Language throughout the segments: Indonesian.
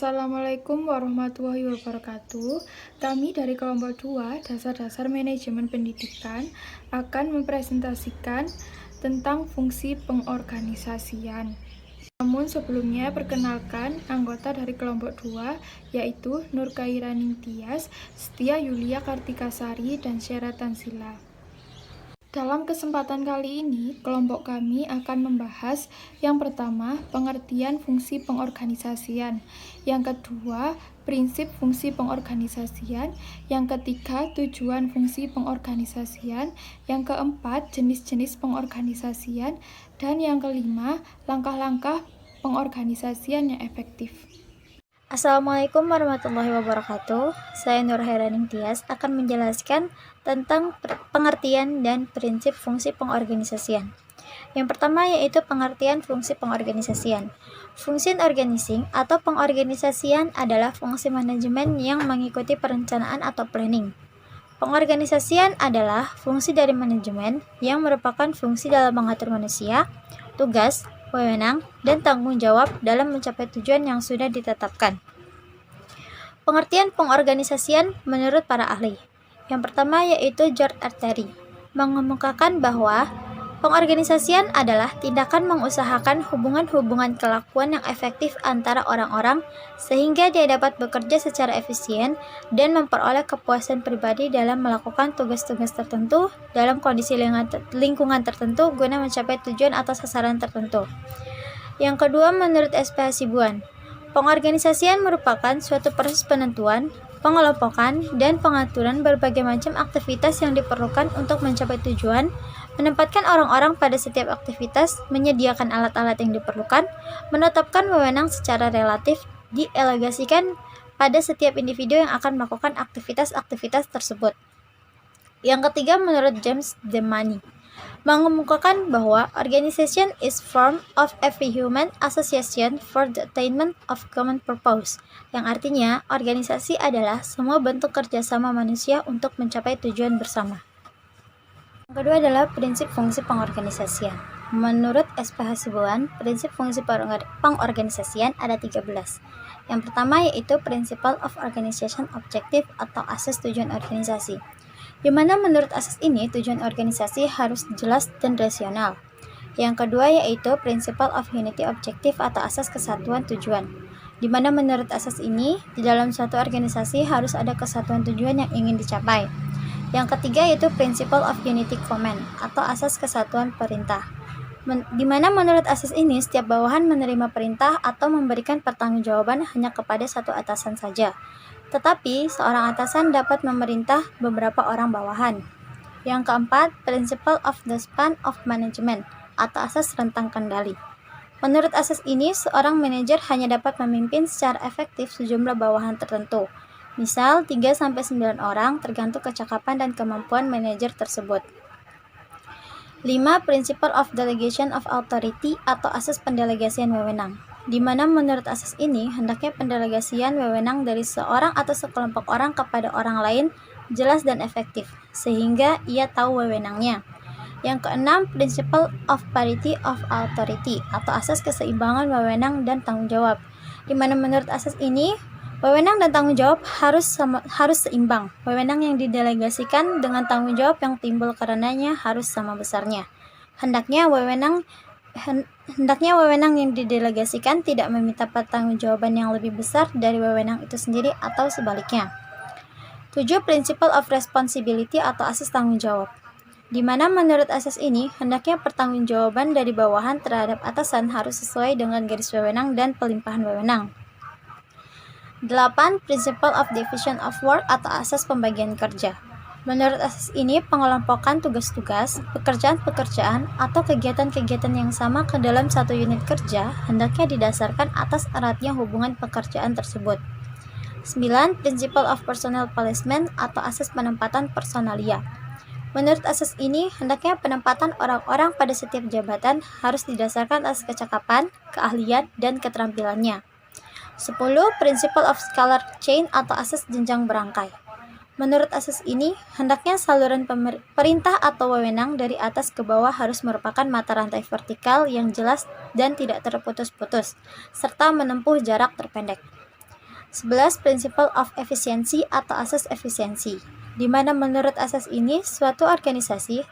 Assalamualaikum warahmatullahi wabarakatuh. Kami dari kelompok 2 Dasar-dasar Manajemen Pendidikan akan mempresentasikan tentang fungsi pengorganisasian. Namun sebelumnya perkenalkan anggota dari kelompok 2 yaitu Nur Kairaning Tias, Setia Yulia Kartikasari, dan Syera Tansila. Dalam kesempatan kali ini, kelompok kami akan membahas yang pertama, pengertian fungsi pengorganisasian, yang kedua, prinsip fungsi pengorganisasian, yang ketiga, tujuan fungsi pengorganisasian, yang keempat, jenis-jenis pengorganisasian, dan yang kelima, langkah-langkah pengorganisasian yang efektif. Assalamualaikum warahmatullahi wabarakatuh. Saya Nur Hairaning Tias akan menjelaskan tentang pengertian dan prinsip fungsi pengorganisasian. Yang pertama yaitu pengertian fungsi pengorganisasian. Fungsi organizing atau pengorganisasian adalah fungsi manajemen yang mengikuti perencanaan atau planning. Pengorganisasian adalah fungsi dari manajemen yang merupakan fungsi dalam mengatur manusia, tugas, wewenang, dan tanggung jawab dalam mencapai tujuan yang sudah ditetapkan. Pengertian pengorganisasian menurut para ahli. Yang pertama yaitu George Artery, mengemukakan bahwa pengorganisasian adalah tindakan mengusahakan hubungan-hubungan kelakuan yang efektif antara orang-orang sehingga dia dapat bekerja secara efisien dan memperoleh kepuasan pribadi dalam melakukan tugas-tugas tertentu dalam kondisi lingkungan tertentu guna mencapai tujuan atau sasaran tertentu. Yang kedua, menurut S.P. Hasibuan, pengorganisasian merupakan suatu proses penentuan, pengelompokan, dan pengaturan berbagai macam aktivitas yang diperlukan untuk mencapai tujuan, menempatkan orang-orang pada setiap aktivitas, menyediakan alat-alat yang diperlukan, menetapkan wewenang secara relatif, dielegasikan pada setiap individu yang akan melakukan aktivitas-aktivitas tersebut. Yang ketiga, menurut James Demany, mengemukakan bahwa organization is form of every human association for the attainment of common purpose, yang artinya organisasi adalah semua bentuk kerjasama manusia untuk mencapai tujuan bersama. Yang kedua adalah prinsip fungsi pengorganisasian. Menurut S.P. Hasibuan, prinsip fungsi pengorganisasian ada 13. Yang pertama yaitu Principle of Organization Objective atau asas tujuan organisasi. Di mana menurut asas ini tujuan organisasi harus jelas dan rasional. Yang kedua yaitu Principle of Unity Objective atau asas kesatuan tujuan. Di mana menurut asas ini di dalam suatu organisasi harus ada kesatuan tujuan yang ingin dicapai. Yang ketiga yaitu Principle of Unity Command atau asas kesatuan perintah. Di mana menurut asas ini setiap bawahan menerima perintah atau memberikan pertanggungjawaban hanya kepada satu atasan saja. Tetapi seorang atasan dapat memerintah beberapa orang bawahan. Yang keempat, Principle of the Span of Management atau asas rentang kendali. Menurut asas ini, seorang manajer hanya dapat memimpin secara efektif sejumlah bawahan tertentu. Misal 3-9 orang tergantung kecakapan dan kemampuan manajer tersebut. 5. Principle of Delegation of Authority atau asas pendelegasian wewenang. Di mana menurut asas ini, hendaknya pendelegasian wewenang dari seorang atau sekelompok orang kepada orang lain jelas dan efektif, sehingga ia tahu wewenangnya. Yang keenam, Principle of Parity of Authority atau asas keseimbangan wewenang dan tanggung jawab. Di mana menurut asas ini, wewenang dan tanggung jawab harus seimbang. Wewenang yang didelegasikan dengan tanggung jawab yang timbul karenanya harus sama besarnya. Hendaknya wewenang yang didelegasikan tidak meminta pertanggungjawaban yang lebih besar dari wewenang itu sendiri atau sebaliknya. 7. Principle of Responsibility atau asas tanggung jawab. Di mana menurut asas ini, hendaknya pertanggungjawaban dari bawahan terhadap atasan harus sesuai dengan garis wewenang dan pelimpahan wewenang. 8. Principle of Division of Work atau asas pembagian kerja. Menurut asas ini, pengelompokan tugas-tugas, pekerjaan-pekerjaan, atau kegiatan-kegiatan yang sama ke dalam satu unit kerja hendaknya didasarkan atas eratnya hubungan pekerjaan tersebut. 9. Principle of Personnel Placement atau asas penempatan personalia. Menurut asas ini, hendaknya penempatan orang-orang pada setiap jabatan harus didasarkan atas kecakapan, keahlian, dan keterampilannya. 10. Principle of Scalar Chain atau asas jenjang berangkai. Menurut asas ini, hendaknya saluran perintah atau wewenang dari atas ke bawah harus merupakan mata rantai vertikal yang jelas dan tidak terputus-putus, serta menempuh jarak terpendek. 11. Principle of Efficiency atau asas efisiensi, di mana menurut asas ini suatu organisasi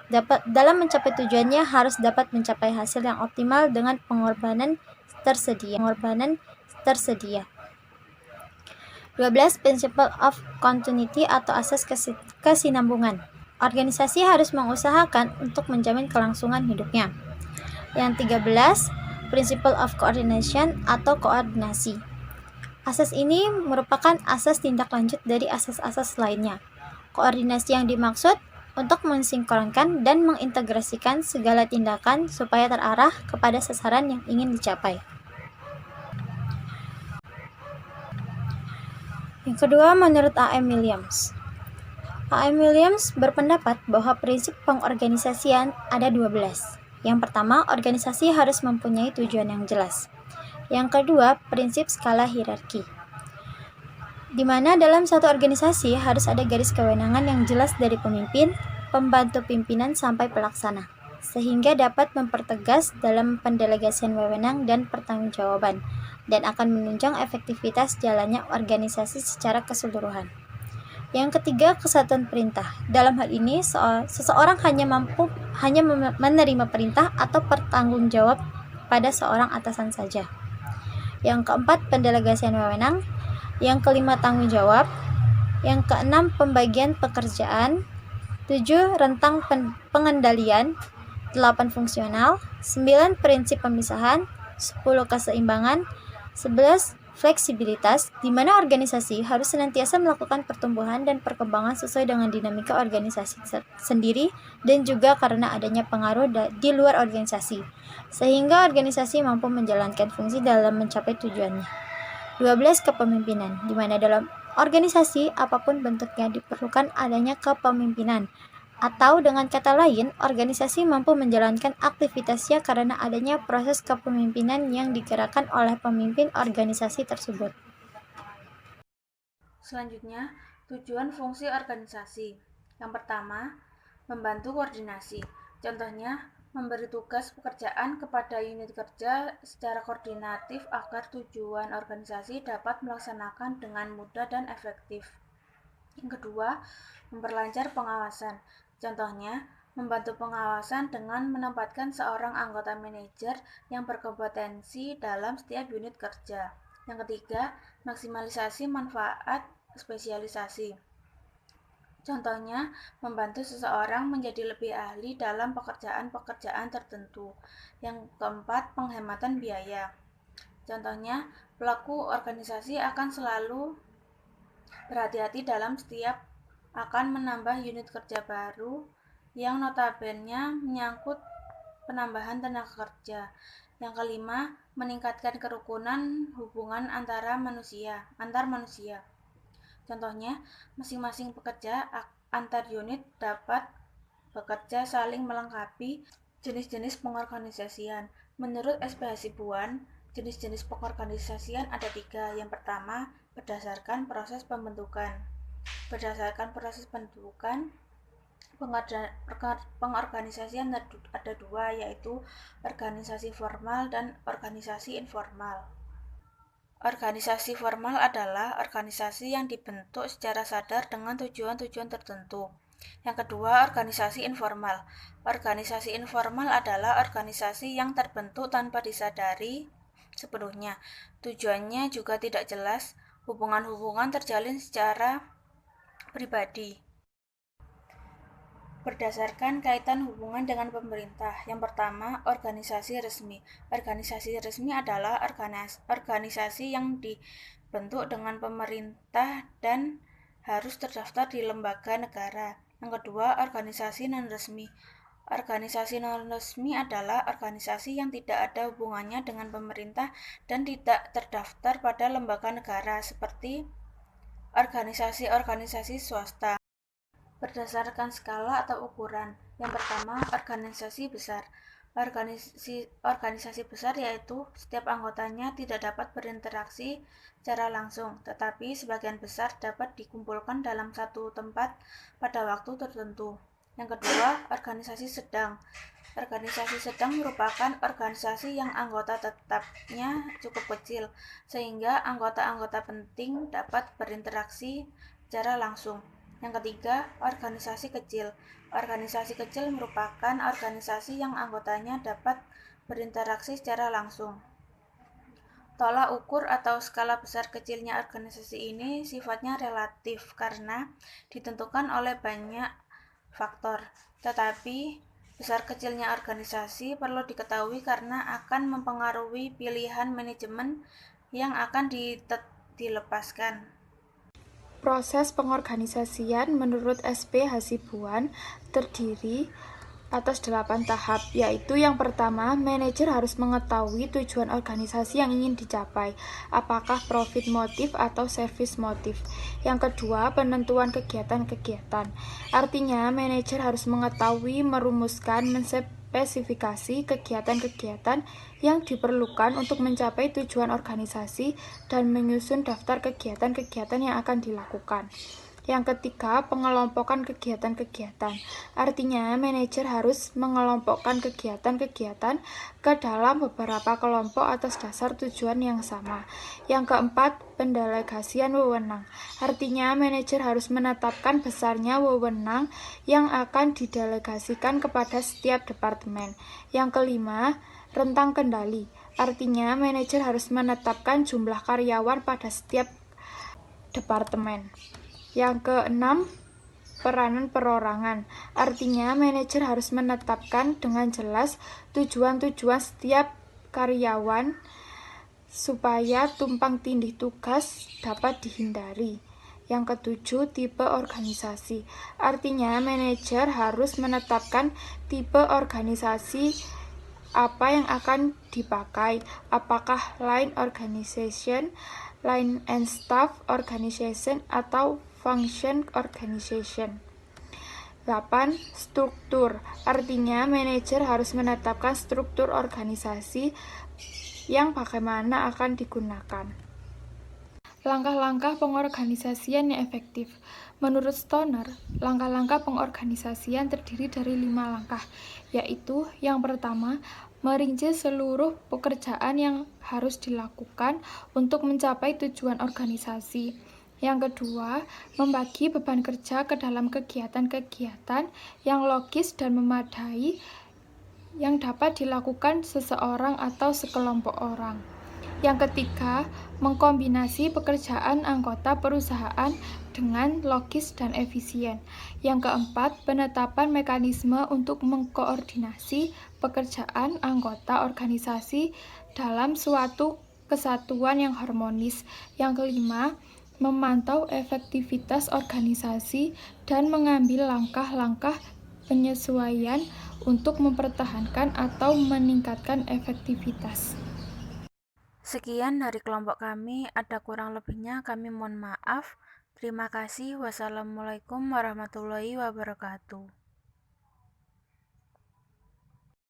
dalam mencapai tujuannya harus dapat mencapai hasil yang optimal dengan pengorbanan tersedia. 12. Principle of Continuity atau asas kesinambungan. Organisasi harus mengusahakan untuk menjamin kelangsungan hidupnya. Yang 13. Principle of Coordination atau koordinasi. Asas ini merupakan asas tindak lanjut dari asas-asas lainnya. Koordinasi yang dimaksud untuk mensinkronkan dan mengintegrasikan segala tindakan supaya terarah kepada sasaran yang ingin dicapai. Yang kedua, menurut A.M. Williams. A.M. Williams berpendapat bahwa prinsip pengorganisasian ada 12. Yang pertama, organisasi harus mempunyai tujuan yang jelas. Yang kedua, prinsip skala hierarki, di mana dalam satu organisasi harus ada garis kewenangan yang jelas dari pemimpin, pembantu pimpinan sampai pelaksana, sehingga dapat mempertegas dalam pendelegasian wewenang dan pertanggungjawaban, dan akan menunjang efektivitas jalannya organisasi secara keseluruhan. Yang ketiga, kesatuan perintah. Dalam hal ini, seseorang hanya menerima perintah atau bertanggung jawab pada seorang atasan saja. Yang keempat, pendelegasian wewenang. Yang kelima, tanggung jawab. Yang keenam, pembagian pekerjaan. 7. Rentang pengendalian. 8. Fungsional. 9. Prinsip pemisahan. 10. Keseimbangan. 11. Fleksibilitas, di mana organisasi harus senantiasa melakukan pertumbuhan dan perkembangan sesuai dengan dinamika organisasi sendiri dan juga karena adanya pengaruh di luar organisasi, sehingga organisasi mampu menjalankan fungsi dalam mencapai tujuannya. 12. Kepemimpinan, di mana dalam organisasi apapun bentuknya diperlukan adanya kepemimpinan, atau dengan kata lain, organisasi mampu menjalankan aktivitasnya karena adanya proses kepemimpinan yang digerakkan oleh pemimpin organisasi tersebut. Selanjutnya, tujuan fungsi organisasi. Yang pertama, membantu koordinasi. Contohnya, memberi tugas pekerjaan kepada unit kerja secara koordinatif agar tujuan organisasi dapat melaksanakan dengan mudah dan efektif. Yang kedua, memperlancar pengawasan. Contohnya, membantu pengawasan dengan menempatkan seorang anggota manajer yang berkompetensi dalam setiap unit kerja. Yang ketiga, maksimalisasi manfaat spesialisasi. Contohnya, membantu seseorang menjadi lebih ahli dalam pekerjaan-pekerjaan tertentu. Yang keempat, penghematan biaya. Contohnya, pelaku organisasi akan selalu berhati-hati dalam setiap akan menambah unit kerja baru yang notabene menyangkut penambahan tenaga kerja. Yang kelima, meningkatkan kerukunan hubungan antar manusia. Contohnya, masing-masing pekerja antar unit dapat bekerja saling melengkapi. Jenis-jenis pengorganisasian. Menurut SPH Sibuan, jenis-jenis pengorganisasian ada 3. Yang pertama, berdasarkan proses pembentukan. Berdasarkan proses pembentukan, pengorganisasian ada 2, yaitu organisasi formal dan organisasi informal. Organisasi formal adalah organisasi yang dibentuk secara sadar dengan tujuan-tujuan tertentu. Yang kedua, organisasi informal. Organisasi informal adalah organisasi yang terbentuk tanpa disadari sepenuhnya. Tujuannya juga tidak jelas. Hubungan-hubungan terjalin secara pribadi berdasarkan kaitan hubungan dengan pemerintah. Yang pertama, organisasi resmi. Organisasi resmi adalah organisasi yang dibentuk dengan pemerintah dan harus terdaftar di lembaga negara. Yang kedua, organisasi non-resmi. Organisasi non-resmi adalah organisasi yang tidak ada hubungannya dengan pemerintah dan tidak terdaftar pada lembaga negara, seperti organisasi-organisasi swasta. Berdasarkan skala atau ukuran. Yang pertama, organisasi besar. Organisasi besar yaitu setiap anggotanya tidak dapat berinteraksi secara langsung, tetapi sebagian besar dapat dikumpulkan dalam satu tempat pada waktu tertentu. Yang kedua, organisasi sedang. Organisasi sedang merupakan organisasi yang anggota tetapnya cukup kecil, sehingga anggota-anggota penting dapat berinteraksi secara langsung. Yang ketiga, organisasi kecil. Organisasi kecil merupakan organisasi yang anggotanya dapat berinteraksi secara langsung. Tolak ukur atau skala besar kecilnya organisasi ini sifatnya relatif karena ditentukan oleh banyak faktor. Tetapi besar kecilnya organisasi perlu diketahui karena akan mempengaruhi pilihan manajemen yang akan dilepaskan. Proses pengorganisasian menurut SP Hasibuan terdiri atas 8 tahap, yaitu yang pertama, manajer harus mengetahui tujuan organisasi yang ingin dicapai, apakah profit motif atau service motif. Yang kedua, penentuan kegiatan-kegiatan. Artinya, manajer harus mengetahui, merumuskan, menspesifikasi kegiatan-kegiatan yang diperlukan untuk mencapai tujuan organisasi dan menyusun daftar kegiatan-kegiatan yang akan dilakukan. Yang ketiga, pengelompokan kegiatan-kegiatan. Artinya, manajer harus mengelompokkan kegiatan-kegiatan ke dalam beberapa kelompok atas dasar tujuan yang sama. Yang keempat, pendelegasian wewenang. Artinya, manajer harus menetapkan besarnya wewenang yang akan didelegasikan kepada setiap departemen. Yang kelima, rentang kendali. Artinya, manajer harus menetapkan jumlah karyawan pada setiap departemen. Yang keenam, peranan perorangan. Artinya, manajer harus menetapkan dengan jelas tujuan-tujuan setiap karyawan supaya tumpang tindih tugas dapat dihindari. Yang ketujuh, tipe organisasi. Artinya, manajer harus menetapkan tipe organisasi apa yang akan dipakai, apakah line organization, line and staff organization, atau function organization. 8. Struktur. Artinya, manajer harus menetapkan struktur organisasi yang bagaimana akan digunakan. Langkah-langkah pengorganisasian yang efektif. Menurut Stoner, langkah-langkah pengorganisasian terdiri dari 5 langkah, yaitu yang pertama, merinci seluruh pekerjaan yang harus dilakukan untuk mencapai tujuan organisasi. Yang kedua, membagi beban kerja ke dalam kegiatan-kegiatan yang logis dan memadai yang dapat dilakukan seseorang atau sekelompok orang. Yang ketiga, mengkombinasi pekerjaan anggota perusahaan dengan logis dan efisien. Yang keempat, penetapan mekanisme untuk mengkoordinasi pekerjaan anggota organisasi dalam suatu kesatuan yang harmonis. Yang kelima, memantau efektivitas organisasi dan mengambil langkah-langkah penyesuaian untuk mempertahankan atau meningkatkan efektivitas. Sekian dari kelompok kami, ada kurang lebihnya kami mohon maaf. Terima kasih. Wassalamualaikum warahmatullahi wabarakatuh.